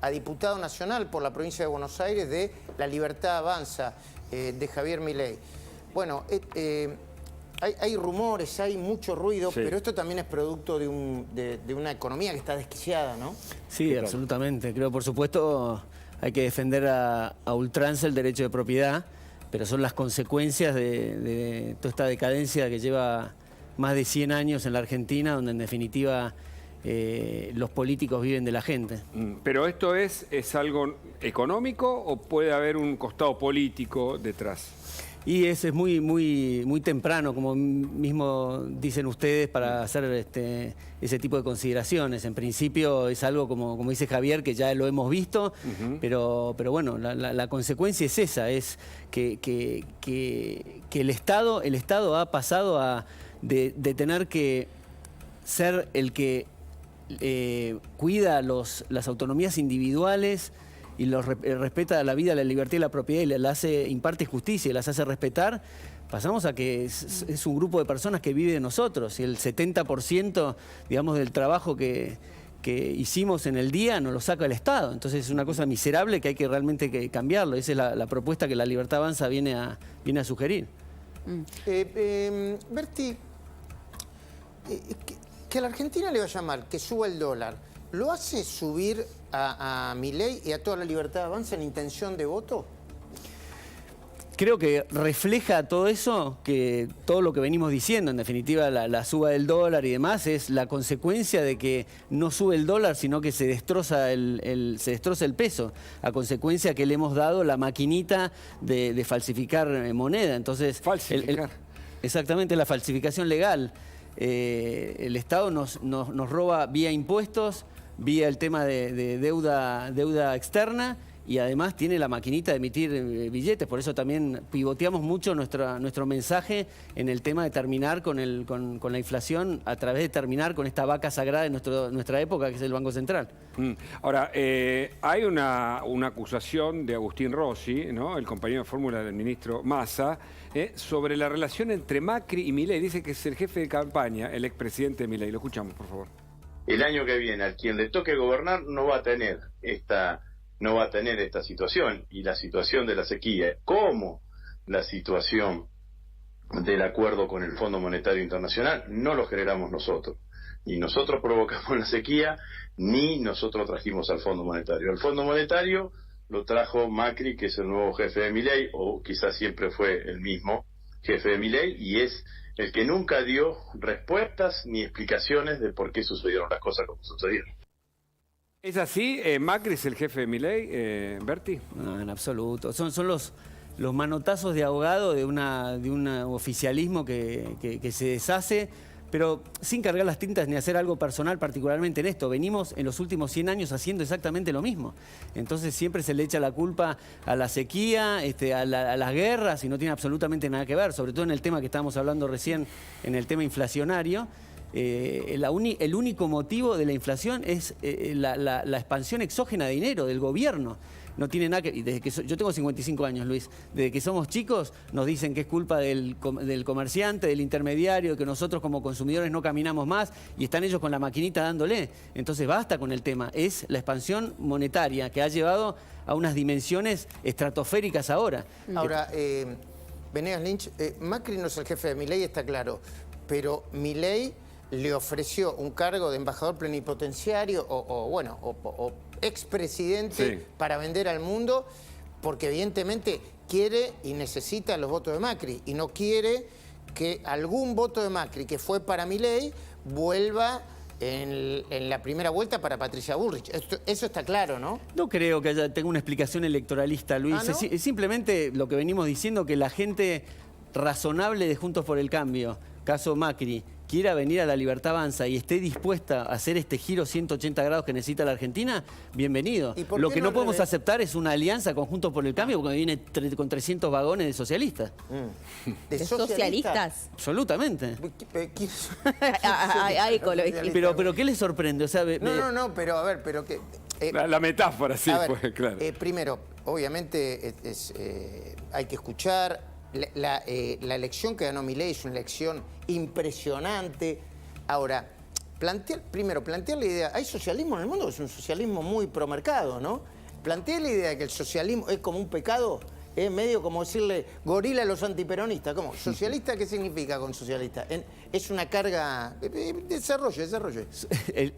a diputado nacional por la provincia de Buenos Aires de La Libertad Avanza, de Javier Milei. Bueno, hay rumores, hay mucho ruido, pero esto también es producto de una economía que está desquiciada, ¿no? Sí, absolutamente. Creo, por supuesto, hay que defender a ultranza el derecho de propiedad, pero son las consecuencias de toda esta decadencia que lleva más de 100 años en la Argentina, donde en definitiva los políticos viven de la gente. ¿Pero esto es algo económico o puede haber un costado político detrás? Y es muy temprano, como mismo dicen ustedes, para hacer ese tipo de consideraciones. En principio es algo, como dice Javier, que ya lo hemos visto, pero bueno, la consecuencia es esa, es que el Estado ha pasado de tener que ser el que cuida las autonomías individuales y respeta la vida, la libertad y la propiedad y imparte justicia y las hace respetar, pasamos a que es un grupo de personas que vive de nosotros y el 70%, digamos, del trabajo que hicimos en el día nos lo saca el Estado. Entonces es una cosa miserable que hay que realmente cambiarlo. Esa es la propuesta que La Libertad Avanza viene a sugerir. Berti, que a la Argentina le vaya mal, que suba el dólar, ¿lo hace subir a Milei y a toda La Libertad Avanza en intención de voto? Creo que refleja todo eso, que todo lo que venimos diciendo, en definitiva la suba del dólar y demás, es la consecuencia de que no sube el dólar, sino que se destroza el peso, a consecuencia que le hemos dado la maquinita de falsificar moneda. Entonces, falsificar. Exactamente, la falsificación legal. El Estado nos roba vía impuestos, vía el tema de deuda externa, y además tiene la maquinita de emitir billetes. Por eso también pivoteamos mucho nuestro mensaje en el tema de terminar con la inflación, a través de terminar con esta vaca sagrada de nuestra época, que es el Banco Central. Ahora, hay una acusación de Agustín Rossi, ¿no?, el compañero de fórmula del ministro Massa, sobre la relación entre Macri y Milei. Dice que es el jefe de campaña, el expresidente Milei. Lo escuchamos, por favor. El año que viene, a quien le toque gobernar, no va a tener esta situación, y la situación de la sequía, como la situación del acuerdo con el Fondo Monetario Internacional, no lo generamos nosotros. Ni nosotros provocamos la sequía, ni nosotros trajimos al Fondo Monetario. El Fondo Monetario lo trajo Macri, que es el nuevo jefe de Milei, o quizás siempre fue el mismo jefe de Milei, y es el que nunca dio respuestas ni explicaciones de por qué sucedieron las cosas como sucedieron. ¿Es así? ¿Macri es el jefe de Milei, Berti? No, en absoluto. Son los manotazos de ahogado de un oficialismo que se deshace, pero sin cargar las tintas ni hacer algo personal particularmente en esto. Venimos en los últimos 100 años haciendo exactamente lo mismo. Entonces siempre se le echa la culpa a la sequía, a las guerras, y no tiene absolutamente nada que ver, sobre todo en el tema que estábamos hablando recién, en el tema inflacionario. El único motivo de la inflación es la expansión exógena de dinero del gobierno. No tiene nada que... yo tengo 55 años, Luis. Desde que somos chicos nos dicen que es culpa del comerciante, del intermediario, que nosotros como consumidores no caminamos más, y están ellos con la maquinita dándole. Entonces basta con el tema. Es la expansión monetaria que ha llevado a unas dimensiones estratosféricas ahora. Ahora, Venegas Lynch, Macri no es el jefe de Milei, está claro, pero Milei le ofreció un cargo de embajador plenipotenciario o expresidente para vender al mundo, porque evidentemente quiere y necesita los votos de Macri, y no quiere que algún voto de Macri que fue para Milei vuelva en la primera vuelta para Patricia Bullrich. Eso está claro, ¿no? No creo que tenga una explicación electoralista, Luis. ¿Ah, no? Es simplemente lo que venimos diciendo, que la gente razonable de Juntos por el Cambio, caso Macri, quiera venir a La Libertad Avanza y esté dispuesta a hacer este giro 180 grados que necesita la Argentina, bienvenido. Lo que no podemos aceptar es una alianza con Juntos por el Cambio, porque viene con 300 vagones de socialistas. ¿De socialistas? Absolutamente. Pero ¿qué les sorprende? O sea, No, pero a ver, pero que... la metáfora, sí, pues, claro. Primero, obviamente, hay que escuchar. La elección que ganó Milei es una elección impresionante. Ahora, primero, plantear la idea, hay socialismo en el mundo, es un socialismo muy promercado, ¿no? Plantear la idea de que el socialismo es como un pecado, es medio como decirle gorila a los antiperonistas. ¿Cómo? ¿Socialista qué significa con socialista? Es una carga... Desarrolle. El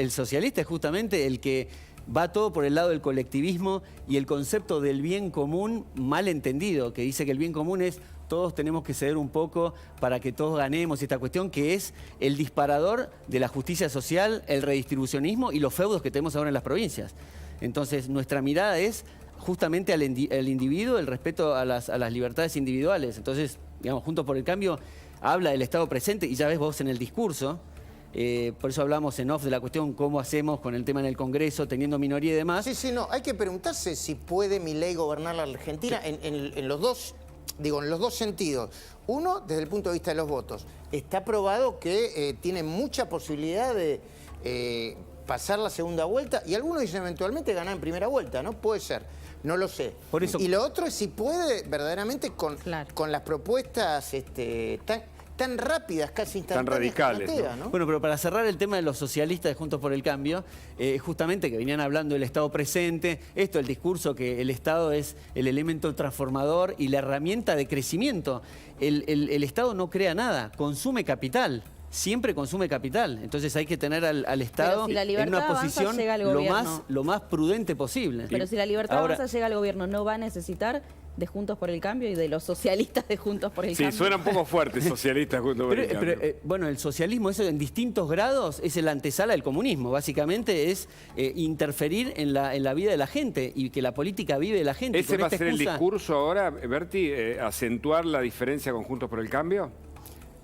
socialista es justamente el que va todo por el lado del colectivismo y el concepto del bien común mal entendido, que dice que el bien común es todos tenemos que ceder un poco para que todos ganemos, esta cuestión que es el disparador de la justicia social, el redistribucionismo y los feudos que tenemos ahora en las provincias. Entonces, nuestra mirada es justamente al individuo, el respeto a las libertades individuales. Entonces, digamos, Juntos por el Cambio habla del Estado presente y ya ves vos en el discurso, por eso hablamos en off de la cuestión cómo hacemos con el tema en el Congreso, teniendo minoría y demás. Sí, no, hay que preguntarse si puede Milei gobernar la Argentina en los dos, en los dos sentidos. Uno, desde el punto de vista de los votos. Está probado que tiene mucha posibilidad de pasar la segunda vuelta y algunos dicen eventualmente ganar en primera vuelta, ¿no? Puede ser, no lo sé. Por eso... Y lo otro es si puede verdaderamente con las propuestas tan rápidas, casi instantáneas, tan radicales, plantea, ¿no? ¿no? Bueno, pero para cerrar el tema de los socialistas de Juntos por el Cambio, justamente que venían hablando del Estado presente, el discurso que el Estado es el elemento transformador y la herramienta de crecimiento. El Estado no crea nada, consume capital. Siempre consume capital, entonces hay que tener al Estado si la en una libertad posición avanza, llega al gobierno. lo más prudente posible. Pero si la libertad avanza, llega al gobierno, no va a necesitar de Juntos por el Cambio y de los socialistas de Juntos por el Cambio. Sí, suena un poco fuerte socialista Juntos por el Cambio. Pero bueno, el socialismo, eso en distintos grados, es la antesala del comunismo. Básicamente es interferir en la vida de la gente y que la política vive de la gente. ¿Ese va a ser el discurso ahora, Berti? ¿Acentuar la diferencia con Juntos por el Cambio?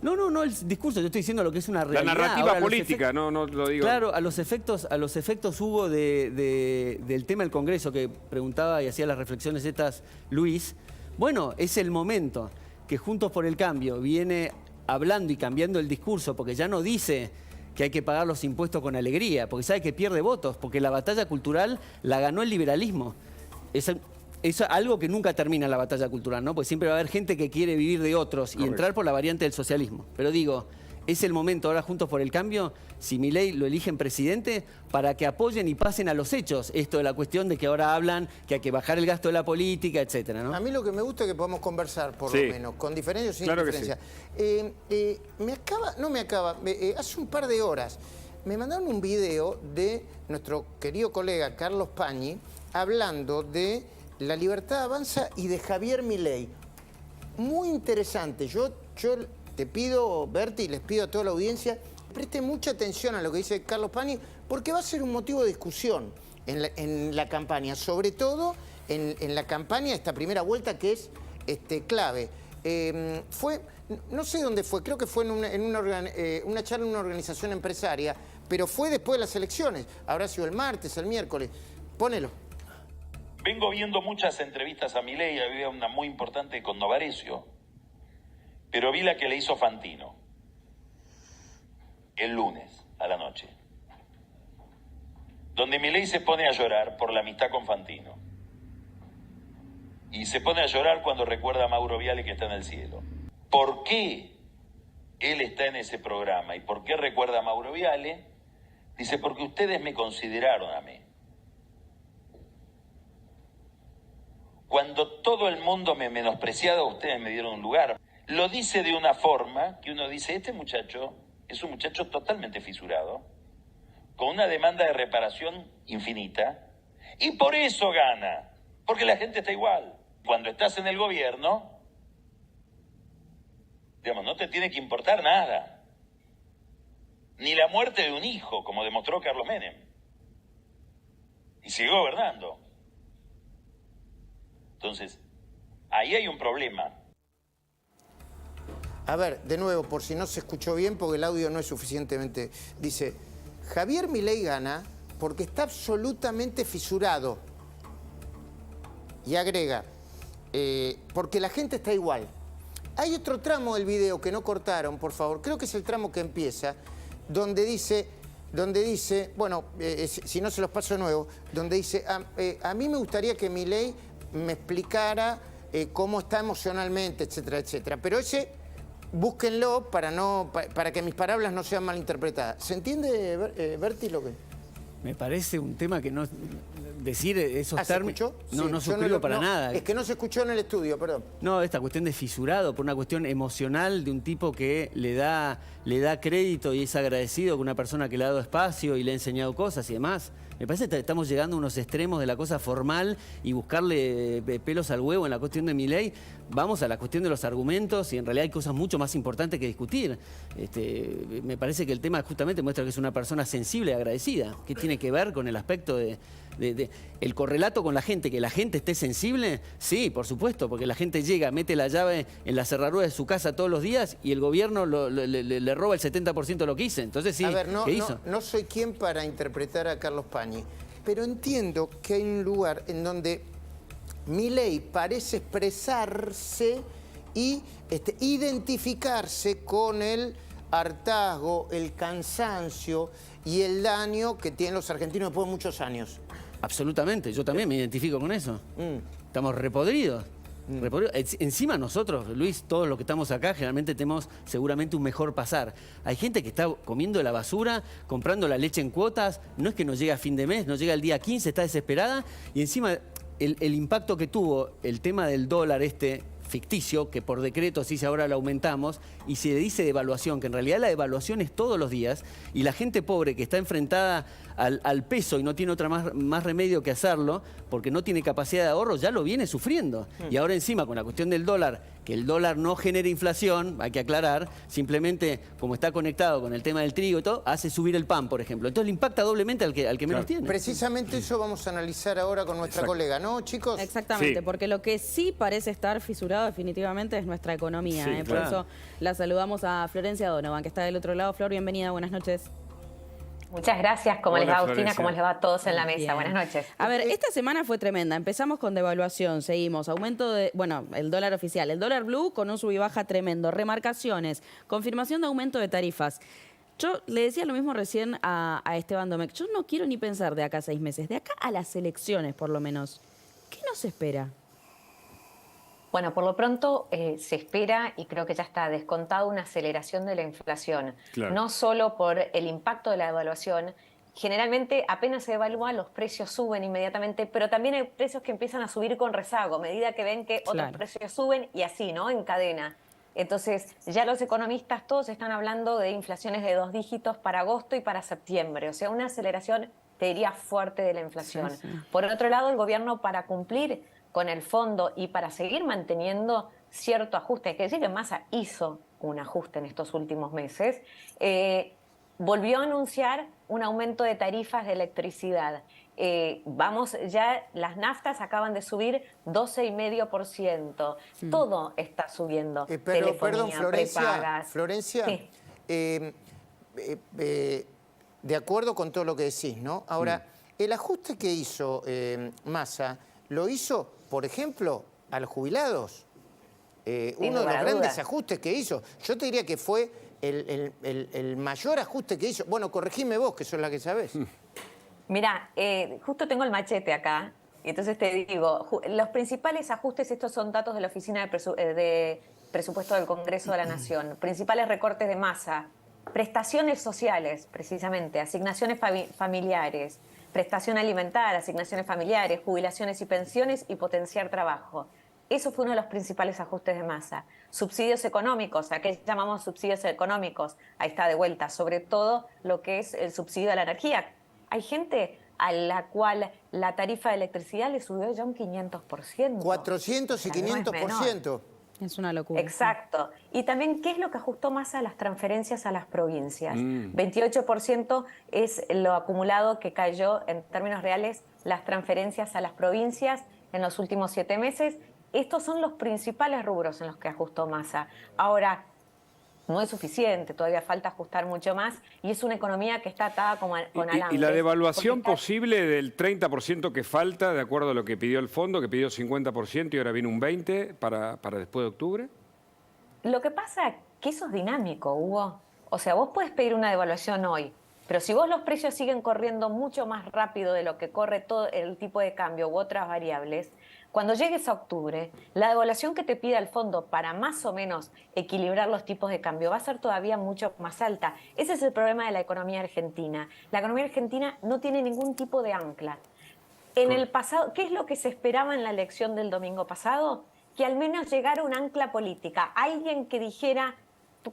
No, el discurso, yo estoy diciendo lo que es una realidad. La narrativa ahora, política, no lo digo. Claro, a los efectos hubo del tema del Congreso que preguntaba y hacía las reflexiones estas Luis. Bueno, es el momento que Juntos por el Cambio viene hablando y cambiando el discurso, porque ya no dice que hay que pagar los impuestos con alegría, porque sabe que pierde votos, porque la batalla cultural la ganó el liberalismo. Es algo que nunca termina la batalla cultural, ¿no? Porque siempre va a haber gente que quiere vivir de otros y entrar por la variante del socialismo. Pero digo, es el momento ahora Juntos por el Cambio, si Milei lo eligen presidente, para que apoyen y pasen a los hechos esto de la cuestión de que ahora hablan que hay que bajar el gasto de la política, etcétera, ¿no? A mí lo que me gusta es que podamos conversar, por lo menos, con diferencia o sin diferencia. Hace un par de horas me mandaron un video de nuestro querido colega Carlos Pañi hablando de La Libertad Avanza y de Javier Milei. Muy interesante. Yo te pido, Berti, y les pido a toda la audiencia, preste mucha atención a lo que dice Carlos Pañi, porque va a ser un motivo de discusión en la campaña, sobre todo en la campaña, esta primera vuelta que es clave. No sé dónde fue, creo que fue en una charla en una organización empresaria, pero fue después de las elecciones. Habrá sido el martes, el miércoles. Ponelo. Vengo viendo muchas entrevistas a Milei, había una muy importante con Novarecio, pero vi la que le hizo Fantino el lunes a la noche, donde Milei se pone a llorar por la amistad con Fantino y se pone a llorar cuando recuerda a Mauro Viale que está en el cielo. ¿Por qué él está en ese programa y por qué recuerda a Mauro Viale? Dice, porque ustedes me consideraron a mí. Cuando todo el mundo me menospreciaba, ustedes me dieron un lugar. Lo dice de una forma que uno dice, este muchacho es un muchacho totalmente fisurado, con una demanda de reparación infinita, y por eso gana, porque la gente está igual. Cuando estás en el gobierno, digamos, no te tiene que importar nada. Ni la muerte de un hijo, como demostró Carlos Menem. Y sigue gobernando. Entonces, ahí hay un problema. A ver, de nuevo, por si no se escuchó bien, porque el audio no es suficientemente... Dice, Javier Milei gana porque está absolutamente fisurado. Y agrega, porque la gente está igual. Hay otro tramo del video que no cortaron, por favor. Creo que es el tramo que empieza, donde dice, bueno, si no se los paso de nuevo, donde dice, a mí me gustaría que Milei me explicara cómo está emocionalmente, etcétera, etcétera. Pero ese búsquenlo para que mis palabras no sean malinterpretadas. ¿Se entiende, Berti, lo que...? Me parece un tema que no... Decir esos ¿Se términos... escuchó? No, Sí, no yo suscribo para nada. Es que no se escuchó en el estudio, perdón. No, esta cuestión de fisurado por una cuestión emocional de un tipo que le da crédito y es agradecido con una persona que le ha dado espacio y le ha enseñado cosas y demás. Me parece que estamos llegando a unos extremos de la cosa formal y buscarle pelos al huevo en la cuestión de Milei. Vamos a la cuestión de los argumentos y en realidad hay cosas mucho más importantes que discutir. Me parece que el tema justamente muestra que es una persona sensible y agradecida. ¿Qué tiene que ver con el aspecto el correlato con la gente? ¿Que la gente esté sensible? Sí, por supuesto, porque la gente llega, mete la llave en la cerradura de su casa todos los días y el gobierno le roba el 70% de lo que hizo. Entonces sí, a ver, ¿qué hizo? No soy quien para interpretar a Carlos Pañi, pero entiendo que hay un lugar en donde Milei parece expresarse y identificarse con el hartazgo, el cansancio y el daño que tienen los argentinos después de muchos años. Absolutamente, yo también me identifico con eso. Estamos repodridos. Encima nosotros, Luis, todos los que estamos acá, generalmente tenemos seguramente un mejor pasar. Hay gente que está comiendo la basura, comprando la leche en cuotas, no es que nos llega a fin de mes, nos llega el día 15, está desesperada, y encima el impacto que tuvo el tema del dólar ficticio, que por decreto sí ahora lo aumentamos, y se dice devaluación, que en realidad la devaluación es todos los días, y la gente pobre que está enfrentada al peso y no tiene otra más remedio que hacerlo, porque no tiene capacidad de ahorro, ya lo viene sufriendo. Y ahora encima con la cuestión del dólar, que el dólar no genera inflación, hay que aclarar, simplemente como está conectado con el tema del trigo y todo, hace subir el pan, por ejemplo. Entonces le impacta doblemente al que menos tiene. Precisamente eso vamos a analizar ahora con nuestra colega, ¿no, chicos? Exactamente, Sí. porque lo que sí parece estar fisurado definitivamente es nuestra economía. Sí, Por claro. eso la saludamos a Florencia Donovan, que está del otro lado. Flor, bienvenida, buenas noches. Muchas gracias. ¿Cómo les Hola, va, Agustina? Florencia. ¿Cómo les va a todos en la mesa? Bien. Buenas noches. A ver, esta semana fue tremenda. Empezamos con devaluación, seguimos. Aumento de, el dólar oficial. El dólar blue con un sub y baja tremendo. Remarcaciones. Confirmación de aumento de tarifas. Yo le decía lo mismo recién a Esteban Domecq. Yo no quiero ni pensar de acá a 6 meses. De acá a las elecciones, por lo menos. ¿Qué nos espera? Bueno, por lo pronto se espera, y creo que ya está descontado, una aceleración de la inflación. Claro. No solo por el impacto de la devaluación. Generalmente apenas se devalúa, los precios suben inmediatamente, pero también hay precios que empiezan a subir con rezago, a medida que ven que Claro. otros precios suben y así, ¿no? En cadena. Entonces, ya los economistas todos están hablando de inflaciones de 2 dígitos para agosto y para septiembre. O sea, una aceleración, te diría, fuerte de la inflación. Sí, sí. Por otro lado, el gobierno, para cumplir con el fondo y para seguir manteniendo cierto ajuste, hay que decir que Massa hizo un ajuste en estos últimos meses, volvió a anunciar un aumento de tarifas de electricidad. Las naftas acaban de subir 12,5%. Todo está subiendo. Perdón, Telefonía, Florencia. prepagas. Sí. De acuerdo con todo lo que decís, ¿no? Ahora, el ajuste que hizo Massa, ¿lo hizo, por ejemplo, a los jubilados? Uno de los lugar a grandes dudas. ajustes que hizo. Yo te diría que fue el mayor ajuste que hizo. Bueno, corregime vos, que sos la que sabés. Mirá, justo tengo el machete acá, y entonces te digo, los principales ajustes, estos son datos de la Oficina de Presupuesto del Congreso de la Nación, principales recortes de Massa, prestaciones sociales, precisamente, asignaciones familiares, prestación alimentaria, asignaciones familiares, jubilaciones y pensiones y potenciar trabajo. Eso fue uno de los principales ajustes de Massa. Subsidios económicos, ¿a qué llamamos subsidios económicos? Ahí está de vuelta, sobre todo lo que es el subsidio a la energía. Hay gente a la cual la tarifa de electricidad le subió ya un 500%. 400 y O sea, no es 500%. Es una locura. Exacto. Y también, ¿qué es lo que ajustó más a las transferencias a las provincias? 28% es lo acumulado que cayó en términos reales las transferencias a las provincias en los últimos 7 meses. Estos son los principales rubros en los que ajustó Massa. Ahora, no es suficiente, todavía falta ajustar mucho más, y es una economía que está atada con alambres. ¿Y la devaluación Porque está- posible del 30% que falta, de acuerdo a lo que pidió el fondo, que pidió 50% y ahora viene un 20% para después de octubre? Lo que pasa es que eso es dinámico, Hugo. O sea, vos puedes pedir una devaluación hoy, Pero si vos los precios siguen corriendo mucho más rápido de lo que corre todo el tipo de cambio u otras variables, cuando llegues a octubre, la devaluación que te pida el fondo para más o menos equilibrar los tipos de cambio va a ser todavía mucho más alta. Ese es el problema de la economía argentina. La economía argentina no tiene ningún tipo de ancla. En el pasado, ¿qué es lo que se esperaba en la elección del domingo pasado? Que al menos llegara un ancla política, alguien que dijera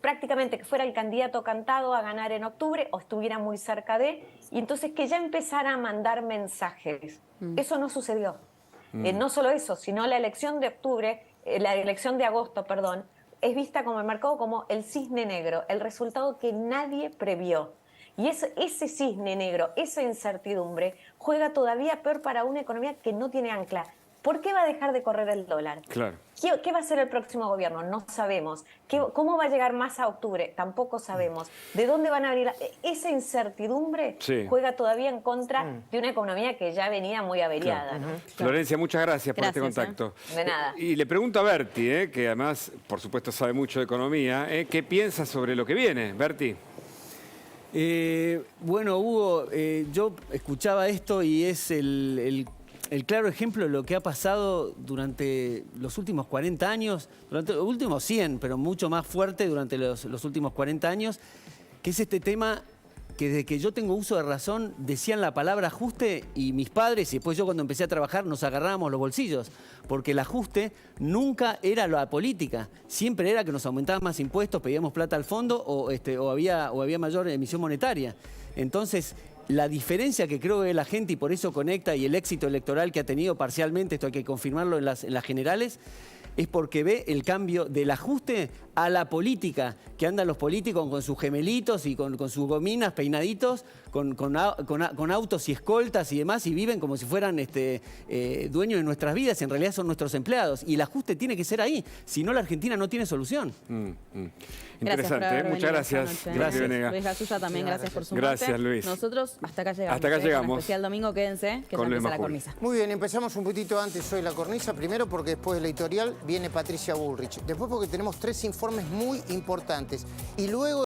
prácticamente que fuera el candidato cantado a ganar en octubre o estuviera muy cerca de, y entonces que ya empezara a mandar mensajes. Eso no sucedió. No solo eso, sino la elección de agosto, perdón, es vista como el mercado como el cisne negro, el resultado que nadie previó. Y ese cisne negro, esa incertidumbre, juega todavía peor para una economía que no tiene ancla. ¿Por qué va a dejar de correr el dólar? Claro. ¿Qué va a hacer el próximo gobierno? No sabemos. ¿Cómo va a llegar más a octubre? Tampoco sabemos. ¿De dónde van a venir? Esa incertidumbre juega todavía en contra de una economía que ya venía muy averiada. Claro. ¿no? Florencia, muchas gracias por este Gracias, contacto. De nada. Y le pregunto a Berti, que además, por supuesto, sabe mucho de economía, ¿qué piensa sobre lo que viene, Berti? Bueno, Hugo, yo escuchaba esto y es el claro ejemplo de lo que ha pasado durante los últimos 40 años, durante los últimos 100, pero mucho más fuerte durante los últimos 40 años, que es este tema que desde que yo tengo uso de razón decían la palabra ajuste y mis padres y después yo cuando empecé a trabajar nos agarrábamos los bolsillos, porque el ajuste nunca era la política, siempre era que nos aumentaban más impuestos, pedíamos plata al fondo o había mayor emisión monetaria. Entonces, la diferencia que creo que la gente, y por eso conecta, y el éxito electoral que ha tenido parcialmente, esto hay que confirmarlo en las generales, es porque ve el cambio del ajuste a la política, que andan los políticos con sus gemelitos y con sus gominas peinaditos, con autos y escoltas y demás, y viven como si fueran dueños de nuestras vidas, en realidad son nuestros empleados. Y el ajuste tiene que ser ahí, si no la Argentina no tiene solución. Interesante, muchas gracias. Gracias. Luis Gasulla también, gracias por su Gracias, Luis. Nosotros hasta acá llegamos. Hasta acá llegamos. Con especial domingo, quédense, que ya Con Luis empieza la Majul. cornisa. Muy bien, empezamos un poquitito antes hoy la cornisa. Primero porque después del editorial viene Patricia Bullrich. Después porque tenemos 3 informes muy importantes. Y luego